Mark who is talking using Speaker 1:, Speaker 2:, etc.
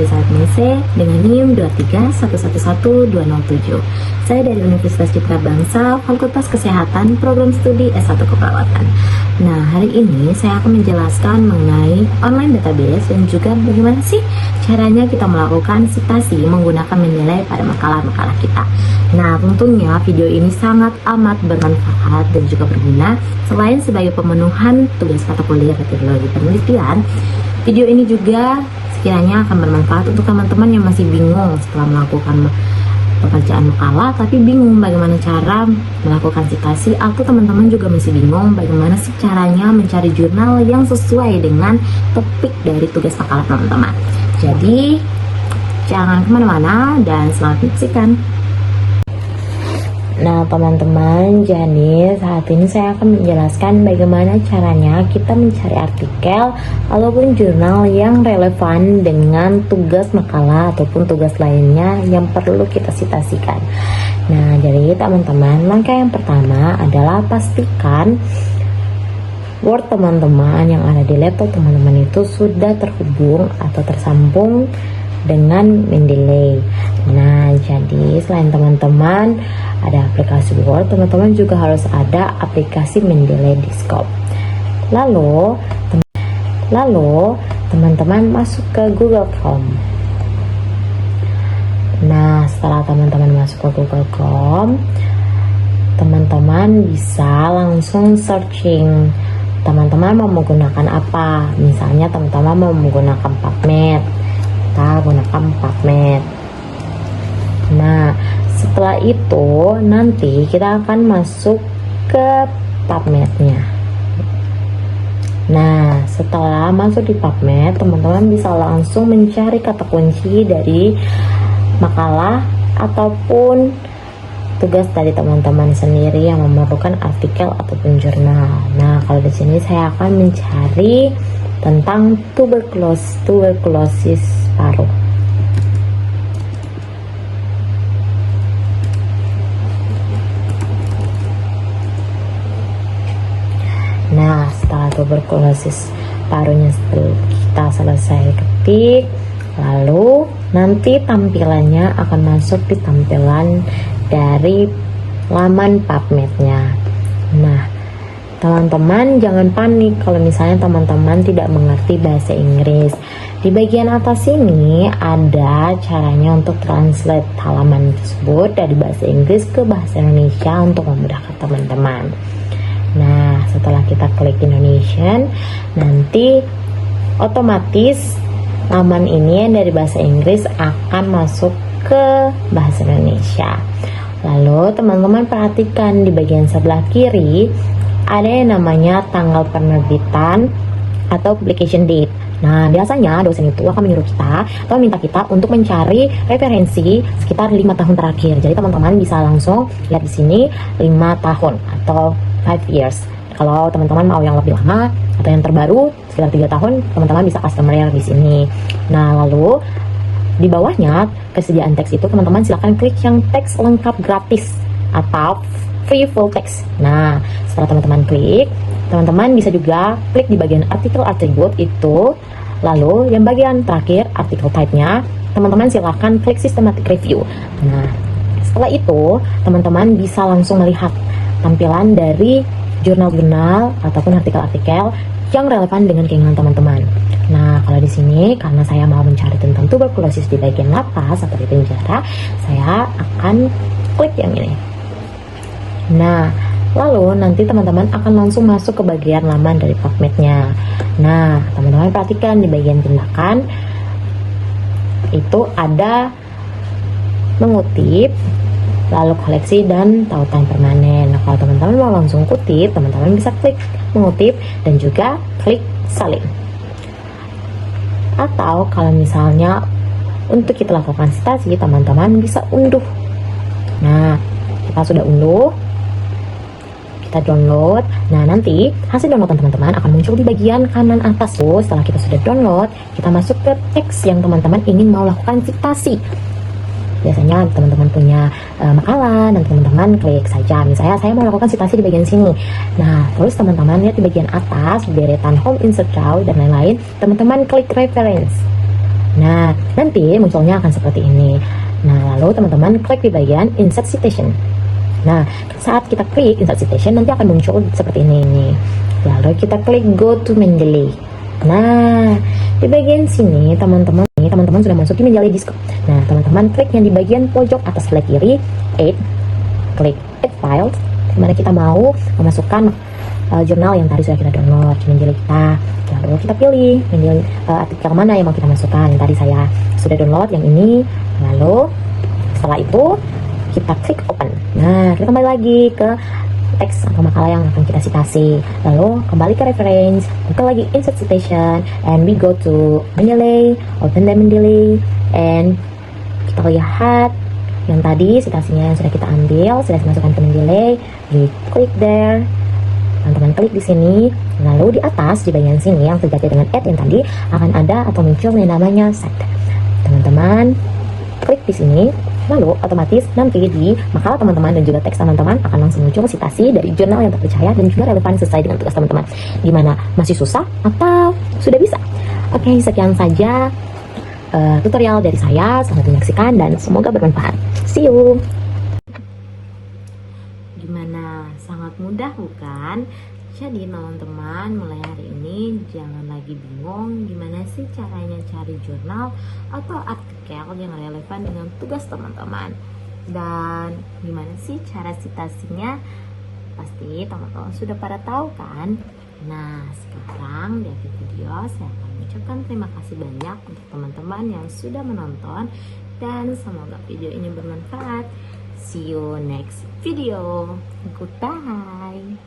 Speaker 1: Elizabeth Mese dengan NIM 231111207. Saya dari Universitas Citra Bangsa, Fakultas Kesehatan, Program Studi S1 Keperawatan. Nah, hari ini saya akan menjelaskan mengenai online database dan juga bagaimana sih caranya kita melakukan citasi menggunakan Mendeley pada makalah-makalah kita. Nah, tentunya video ini sangat amat bermanfaat dan juga berguna. Selain sebagai pemenuhan tugas mata kuliah metodologi penelitian, video ini juga sekiranya akan bermanfaat untuk teman-teman yang masih bingung setelah melakukan pekerjaan makalah tapi bingung bagaimana cara melakukan citasi, atau teman-teman juga masih bingung bagaimana sih caranya mencari jurnal yang sesuai dengan topik dari tugas makalah teman-teman. Jadi jangan kemana-mana dan selamat menyaksikan. Nah teman-teman, jadi saat ini saya akan menjelaskan bagaimana caranya kita mencari artikel ataupun jurnal yang relevan dengan tugas makalah ataupun tugas lainnya yang perlu kita citasikan. Nah jadi teman-teman, langkah yang pertama adalah pastikan Word teman-teman yang ada di laptop teman-teman itu sudah terhubung atau tersambung dengan Mendeley. Nah jadi selain teman-teman ada aplikasi Word, teman-teman juga harus ada aplikasi Mendeley Desktop. Lalu teman-teman masuk ke Google Chrome. Nah setelah teman-teman masuk ke Google Chrome, teman-teman bisa langsung searching teman-teman mau menggunakan apa. Misalnya teman-teman mau menggunakan PubMed, kita gunakan PubMed. Nah setelah itu nanti kita akan masuk ke PubMed-nya. Nah setelah masuk di PubMed, teman-teman bisa langsung mencari kata kunci dari makalah ataupun tugas dari teman-teman sendiri yang memerlukan artikel ataupun jurnal. Nah kalau di sini saya akan mencari tentang tuberkulosis paru. Nah setelah tuberkulosis parunya kita selesai ketik, lalu nanti tampilannya akan masuk di tampilan dari laman PubMed-nya. Nah teman-teman jangan panik kalau misalnya teman-teman tidak mengerti bahasa Inggris. Di bagian atas ini ada caranya untuk translate halaman tersebut dari bahasa Inggris ke bahasa Indonesia untuk memudahkan teman-teman. Nah setelah kita klik Indonesian, nanti otomatis laman ini yang dari bahasa Inggris akan masuk ke bahasa Indonesia. Lalu teman-teman perhatikan di bagian sebelah kiri ada yang namanya tanggal penerbitan atau publication date. Nah biasanya dosen itu akan menyuruh kita atau minta kita untuk mencari referensi sekitar 5 tahun terakhir. Jadi teman-teman bisa langsung lihat di sini 5 tahun atau 5 years. Kalau teman-teman mau yang lebih lama atau yang terbaru sekitar 3 tahun, teman-teman bisa customer di sini. Nah lalu di bawahnya kesediaan teks itu teman-teman silahkan klik yang teks lengkap gratis atau free full text. Nah setelah teman-teman klik, teman-teman bisa juga klik di bagian artikel attribute itu. Lalu yang bagian terakhir artikel type-nya, teman-teman silahkan klik systematic review. Nah setelah itu teman-teman bisa langsung melihat tampilan dari jurnal-jurnal ataupun artikel-artikel yang relevan dengan keinginan teman-teman. Nah, kalau di sini karena saya mau mencari tentang tuberkulosis di bagian lapas atau di penjara, saya akan klik yang ini. Nah, lalu nanti teman-teman akan langsung masuk ke bagian laman dari PubMed-nya. Nah, teman-teman perhatikan di bagian tindakan itu ada mengutip, lalu koleksi dan tautan permanen. Nah, kalau teman-teman mau langsung kutip, teman-teman bisa klik mengutip dan juga klik salin. Atau kalau misalnya untuk kita lakukan citasi, teman-teman bisa unduh. Nah, kita sudah unduh, kita download. Nah, nanti hasil downloadan teman-teman akan muncul di bagian kanan atas. Setelah kita sudah download, kita masuk ke teks yang teman-teman ingin mau lakukan citasi. Biasanya teman-teman punya makalah dan teman-teman klik saja. Misalnya saya mau lakukan citasi di bagian sini. Nah, terus teman-teman lihat di bagian atas, deretan home, insert, draw, dan lain-lain. Teman-teman klik reference. Nah, Nanti munculnya akan seperti ini. Nah, lalu teman-teman klik di bagian insert citation. Nah, saat kita klik insert citation nanti akan muncul seperti ini. Lalu kita klik go to Mendeley. Nah, di bagian sini teman-teman sudah masuk di Mendeley Disco. Nah, teman-teman klik yang di bagian pojok atas sebelah kiri, klik add files, dimana kita mau memasukkan jurnal yang tadi sudah kita download di Mendeley kita. Lalu kita pilih artikel mana yang mau kita masukkan. Tadi saya sudah download yang ini. Lalu setelah itu kita klik open. Nah, kita kembali lagi ke teks atau makalah yang akan kita citasi. Lalu kembali ke reference, buka lagi insert citation, and we go to Mendeley, open the Mendeley, and kita lihat yang tadi citasinya yang sudah kita ambil, sudah dimasukkan ke Mendeley. We click there. Teman-teman klik di sini, lalu di atas di bagian sini yang terjadi dengan add yang tadi akan ada atau muncul yang namanya cite. Teman-teman klik di sini, lalu otomatis nanti di makalah teman-teman dan juga teks teman-teman akan langsung muncul citasi dari jurnal yang terpercaya dan juga relevan sesuai dengan tugas teman-teman. Gimana? Masih susah atau sudah bisa? Oke, sekian saja tutorial dari saya. Selamat menyaksikan dan semoga bermanfaat. See you! Gimana? Sangat mudah bukan? Jadi teman-teman, mulai hari ini jangan lagi bingung gimana sih caranya cari jurnal atau artikel yang relevan dengan tugas teman-teman. Dan gimana sih cara citasinya? Pasti teman-teman sudah pada tahu kan? Nah, sekarang di akhir video saya akan mengucapkan terima kasih banyak untuk teman-teman yang sudah menonton dan semoga video ini bermanfaat. See you next video. Goodbye.